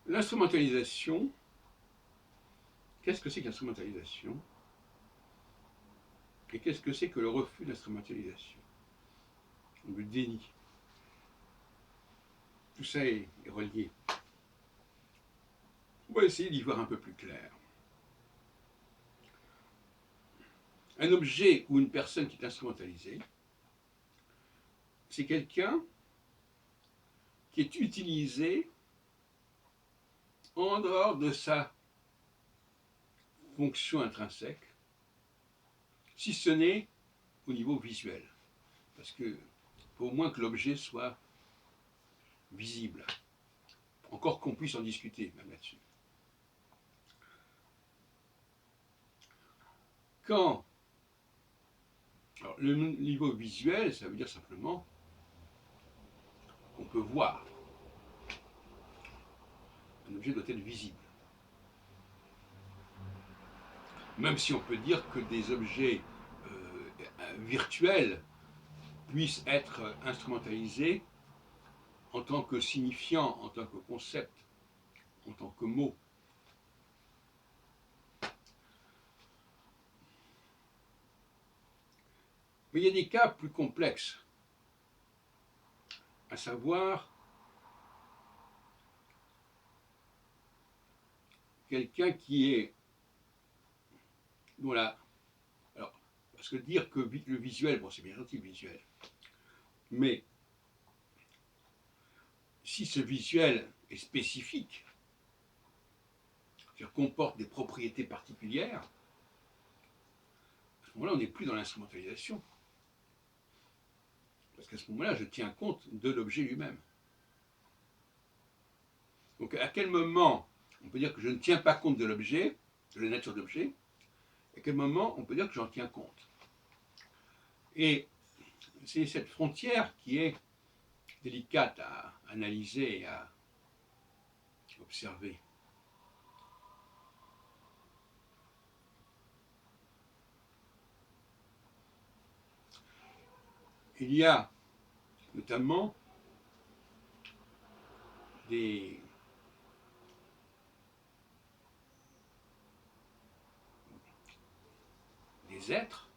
L'instrumentalisation, qu'est-ce que c'est que l'instrumentalisation? Et qu'est-ce que c'est que le refus d'instrumentalisation? Le déni. Tout ça est relié. On va essayer d'y voir un peu plus clair. Un objet ou une personne qui est instrumentalisée, c'est quelqu'un qui est utilisé en dehors de sa fonction intrinsèque, si ce n'est au niveau visuel. Parce que faut au moins que l'objet soit visible. Encore qu'on puisse en discuter, même là-dessus. Quand alors, le niveau visuel, ça veut dire simplement qu'on peut voir. Un objet doit être visible. Même si on peut dire que des objets virtuels puissent être instrumentalisés en tant que signifiant, en tant que concept, en tant que mot. Mais il y a des cas plus complexes, à savoir quelqu'un qui est dont la alors parce que dire que le visuel, bon c'est bien gentil le visuel, mais si ce visuel est spécifique, c'est-à-dire comporte des propriétés particulières, à ce moment-là on n'est plus dans l'instrumentalisation. Parce qu'à ce moment-là, je tiens compte de l'objet lui-même. Donc à quel moment on peut dire que je ne tiens pas compte de l'objet, de la nature de l'objet, et à quel moment on peut dire que j'en tiens compte. Et c'est cette frontière qui est délicate à analyser et à observer. Il y a notamment des êtres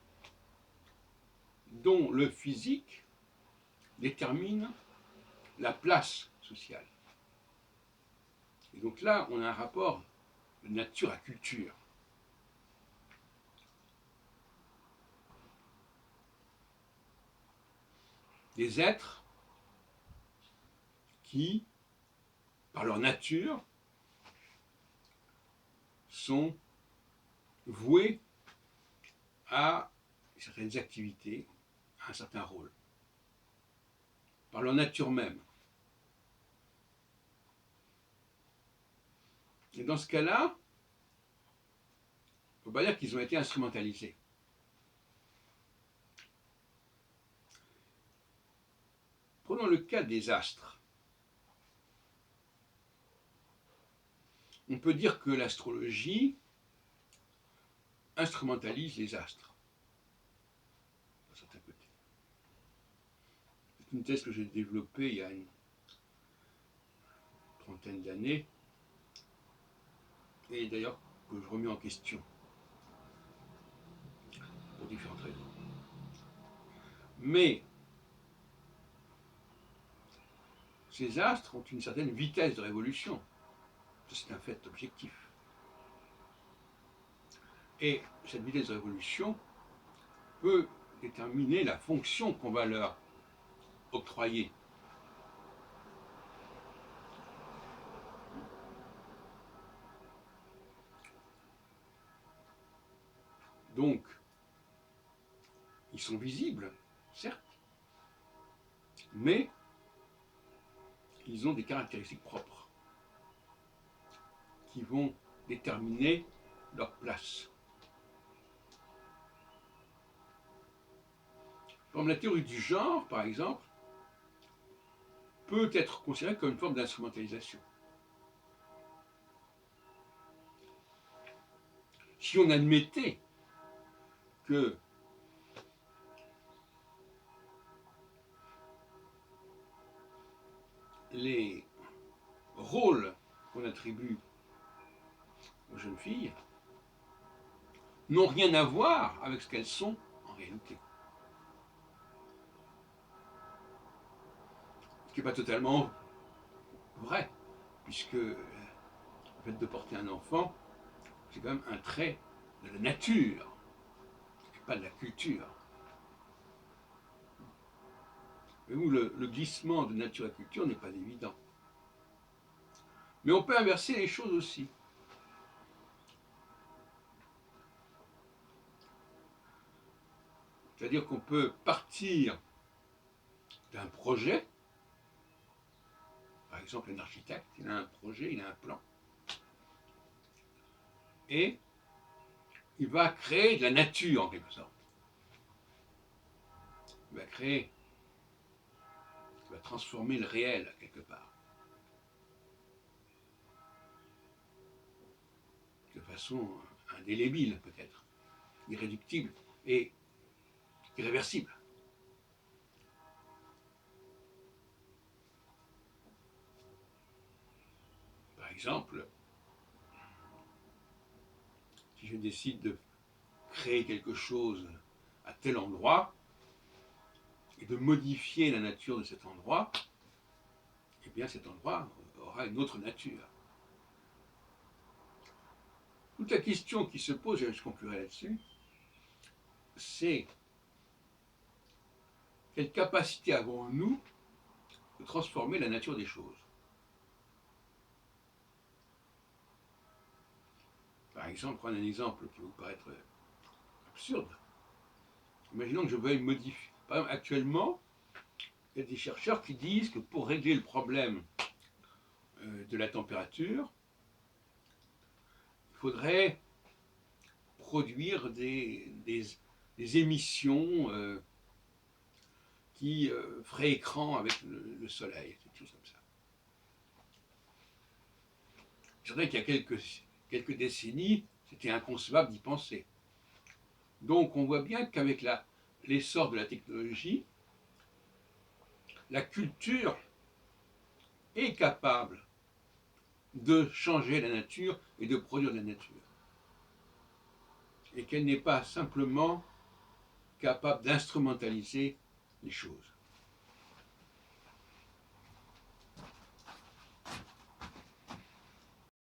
dont le physique détermine la place sociale. Et donc là, on a un rapport de nature à culture. Des êtres qui, par leur nature, sont voués à certaines activités, à un certain rôle, par leur nature même. Et dans ce cas-là, il ne faut pas dire qu'ils ont été instrumentalisés. Prenons le cas des astres. On peut dire que l'astrologie instrumentalise les astres, d'un certain côté. C'est une thèse que j'ai développée il y a une trentaine d'années, et d'ailleurs que je remets en question, pour différentes raisons. Mais ces astres ont une certaine vitesse de révolution. C'est un fait objectif. Et cette vitesse de révolution peut déterminer la fonction qu'on va leur octroyer. Donc, ils sont visibles, certes, mais ils ont des caractéristiques propres qui vont déterminer leur place. Comme la théorie du genre, par exemple, peut être considérée comme une forme d'instrumentalisation. Si on admettait que les rôles qu'on a attribue aux jeunes filles n'ont rien à voir avec ce qu'elles sont en réalité. Ce qui n'est pas totalement vrai, puisque le fait de porter un enfant, c'est quand même un trait de la nature, pas de la culture. Mais où le glissement de nature à culture n'est pas évident. Mais on peut inverser les choses aussi. C'est-à-dire qu'on peut partir d'un projet. Par exemple, un architecte, il a un projet, il a un plan. Et il va créer de la nature en quelque sorte. Il va créer, il va transformer le réel quelque part. De façon indélébile peut-être, irréductible et irréversible. Par exemple, si je décide de créer quelque chose à tel endroit et de modifier la nature de cet endroit, eh bien cet endroit aura une autre nature. Toute la question qui se pose, et je conclurai là-dessus, c'est quelle capacité avons-nous de transformer la nature des choses? Par exemple, prendre un exemple qui va vous paraître absurde. Imaginons que je veuille modifier. Par exemple, actuellement, il y a des chercheurs qui disent que pour régler le problème de la température, il faudrait produire des émissions qui feraient écran avec le soleil, quelque chose comme ça. C'est vrai qu'il y a quelques décennies, c'était inconcevable d'y penser. Donc on voit bien qu'avec l'essor de la technologie, la culture est capable de changer la nature et de produire de la nature. Et qu'elle n'est pas simplement capable d'instrumentaliser les choses.